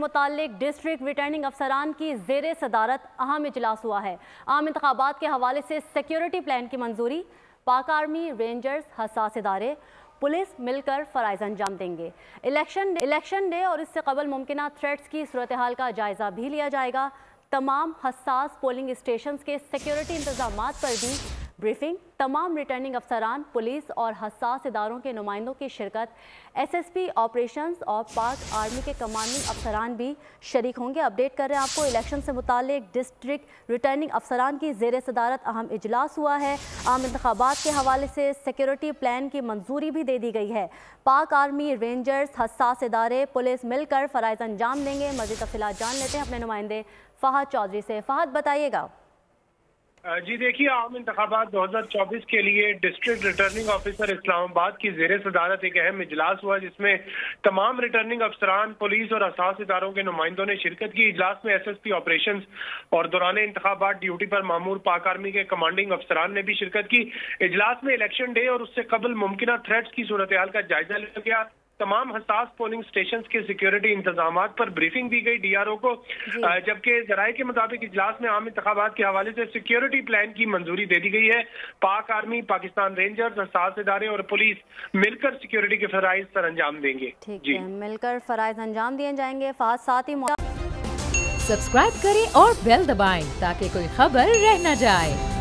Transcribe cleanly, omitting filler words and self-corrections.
متعلق district returning افسران کی زیر صدارت اہم اجلاس ہوا ہے۔ عام انتخابات کے حوالے سے سیکیورٹی پلان کی منظوری، پاک آرمی، رینجرز، حساس ادارے، پولیس مل کر فرائض انجام دیں گے۔ الیکشن ڈے اور اس سے قبل ممکنہ تھریٹس کی صورتحال کا جائزہ بھی لیا جائے گا۔ تمام حساس پولنگ اسٹیشنز کے سیکیورٹی انتظامات پر بھی بریفنگ، تمام ریٹرننگ افسران، پولیس اور حساس اداروں کے نمائندوں کی شرکت، ایس ایس پی آپریشنز اور پاک آرمی کے کمانڈنگ افسران بھی شریک ہوں گے۔ اپڈیٹ کر رہے ہیں آپ کو، الیکشن سے متعلق ڈسٹرکٹ ریٹرننگ افسران کی زیر صدارت اہم اجلاس ہوا ہے۔ عام انتخابات کے حوالے سے سیکیورٹی پلان کی منظوری بھی دے دی گئی ہے۔ پاک آرمی، رینجرز، حساس ادارے، پولیس مل کر فرائض انجام دیں گے۔ مزید تفصیلات جان لیتے ہیں اپنے نمائندے فہد چودھری سے۔ فہد بتائیے گا۔ جی دیکھیے، عام انتخابات 2024 کے لیے ڈسٹرکٹ ریٹرننگ آفیسر اسلام آباد کی زیر صدارت ایک اہم اجلاس ہوا، جس میں تمام ریٹرننگ افسران، پولیس اور حساس اداروں کے نمائندوں نے شرکت کی۔ اجلاس میں ایس ایس پی آپریشنز اور دوران انتخابات ڈیوٹی پر مامور پاک آرمی کے کمانڈنگ افسران نے بھی شرکت کی۔ اجلاس میں الیکشن ڈے اور اس سے قبل ممکنہ تھریٹس کی صورتحال کا جائزہ لیا گیا۔ تمام حساس پولنگ سٹیشنز کے سیکیورٹی انتظامات پر بریفنگ دی گئی ڈی آر او کو، جبکہ ذرائع کے مطابق اجلاس میں عام انتخابات کے حوالے سے سیکیورٹی پلان کی منظوری دے دی گئی ہے۔ پاک آرمی، پاکستان رینجرز، حساس ادارے اور پولیس مل کر سیکیورٹی کے فرائض سر انجام دیں گے۔ ٹھیک ہے، مل کر فرائض انجام دیے جائیں گے۔ فہد، ساتھ ہی سبسکرائب کریں اور بیل دبائیں تاکہ کوئی خبر رہ نہ جائے۔